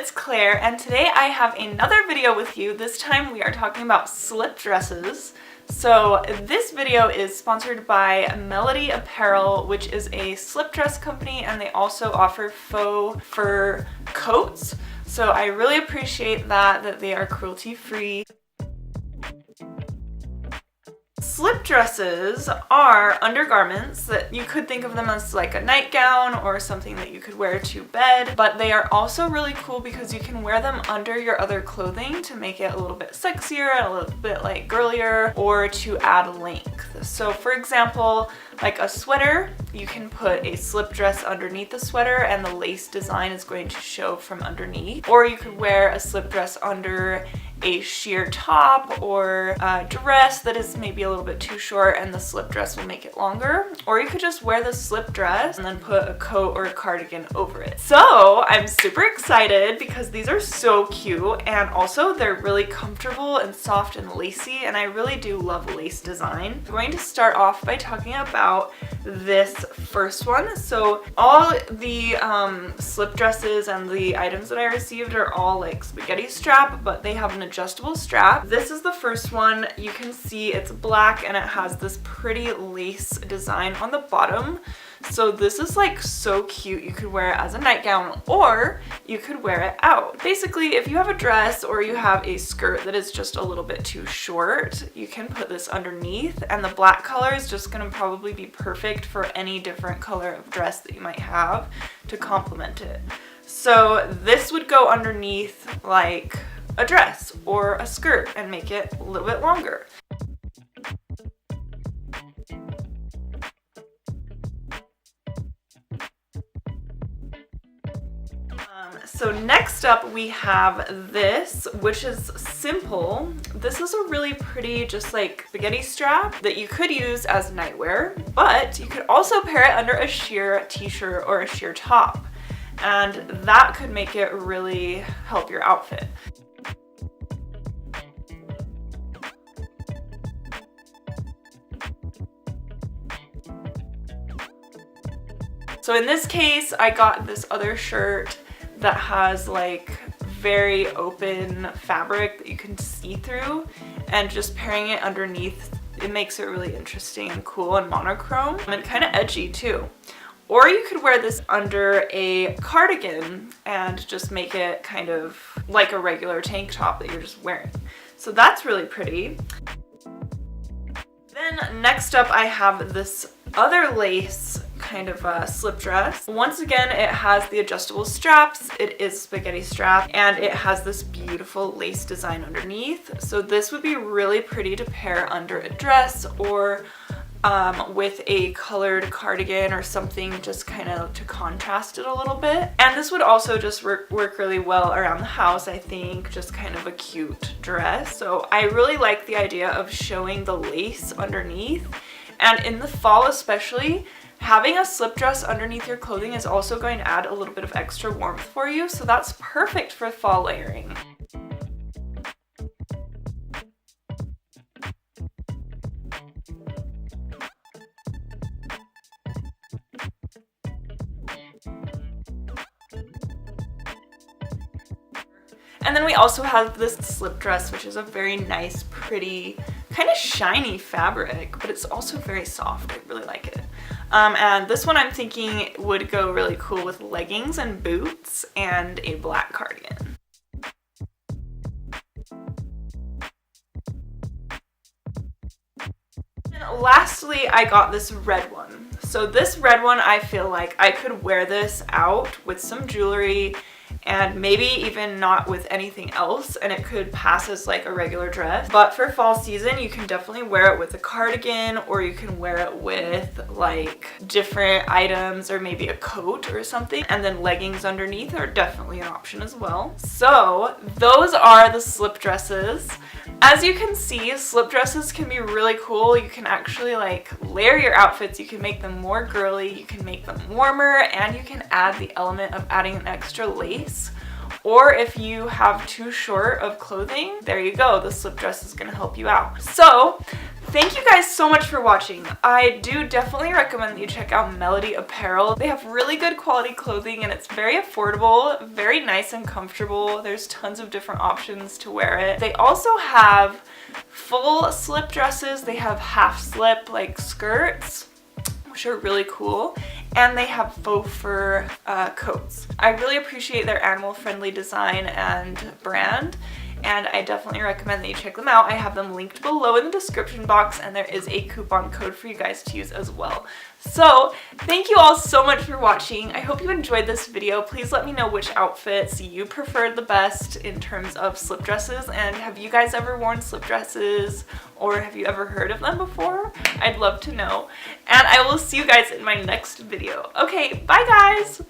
it's Claire, and today I have another video with you. This time we are talking about slip dresses. So this video is sponsored by Melody Apparel, which is a slip dress company, and they also offer faux fur coats. So I really appreciate that they are cruelty-free. Slip dresses are undergarments that you could think of them as like a nightgown or something that you could wear to bed, but they are also really cool because you can wear them under your other clothing to make it a little bit sexier and a little bit like girlier, or to add length. So for example, like a sweater, you can put a slip dress underneath the sweater and the lace design is going to show from underneath. Or you could wear a slip dress under a sheer top or a dress that is maybe a little bit too short and the slip dress will make it longer. Or you could just wear the slip dress and then put a coat or a cardigan over it. So I'm super excited because these are so cute, and also they're really comfortable and soft and lacy, and I really do love lace design. I'm going to start off by talking about this first one. So all the slip dresses and the items that I received are all like spaghetti strap, but they have an adjustable strap. This is the first one. You can see it's black and it has this pretty lace design on the bottom. So this is like so cute. You could wear it as a nightgown or you could wear it out. Basically, if you have a dress or you have a skirt that is just a little bit too short, you can put this underneath, and the black color is just going to probably be perfect for any different color of dress that you might have to complement it. So this would go underneath like a dress or a skirt and make it a little bit longer. So next up we have this, which is simple. This is a really pretty just like spaghetti strap that you could use as nightwear, but you could also pair it under a sheer t-shirt or a sheer top, and that could make it really help your outfit. So in this case, I got this other shirt that has like very open fabric that you can see through, and just pairing it underneath, it makes it really interesting and cool and monochrome and kind of edgy too. Or you could wear this under a cardigan and just make it kind of like a regular tank top that you're just wearing. So that's really pretty. Then next up I have this other lace kind of slip dress. Once again, it has the adjustable straps, it is spaghetti strap, and it has this beautiful lace design underneath. So this would be really pretty to pair under a dress or with a colored cardigan or something, just kind of to contrast it a little bit. And this would also just work really well around the house, I think, just kind of a cute dress. So I really like the idea of showing the lace underneath. And in the fall especially, having a slip dress underneath your clothing is also going to add a little bit of extra warmth for you, so that's perfect for fall layering. And then we also have this slip dress, which is a very nice, pretty, kind of shiny fabric, but it's also very soft. I really like it. And this one I'm thinking would go really cool with leggings and boots and a black cardigan. And lastly, I got this red one. So this red one, I feel like I could wear this out with some jewelry and maybe even not with anything else, and it could pass as like a regular dress. But for fall season, you can definitely wear it with a cardigan, or you can wear it with like different items or maybe a coat or something, and then leggings underneath are definitely an option as well. So those are the slip dresses. As you can see, slip dresses can be really cool. You can actually like layer your outfits, you can make them more girly, you can make them warmer, and you can add the element of adding an extra lace. or if you have too short of clothing, there you go. The slip dress is gonna help you out. So thank you guys so much for watching. I do definitely recommend that you check out Melody Apparel. They have really good quality clothing and it's very affordable, very nice and comfortable. There's tons of different options to wear it. They also have full slip dresses. They have half slip like skirts, which are really cool, and they have faux fur coats. I really appreciate their animal friendly design and brand, and I definitely recommend that you check them out. I have them linked below in the description box, and there is a coupon code for you guys to use as well. So thank you all so much for watching. I hope you enjoyed this video. Please let me know which outfits you preferred the best in terms of slip dresses, and have you guys ever worn slip dresses, or have you ever heard of them before? I'd love to know, and I will see you guys in my next video. Okay, bye guys!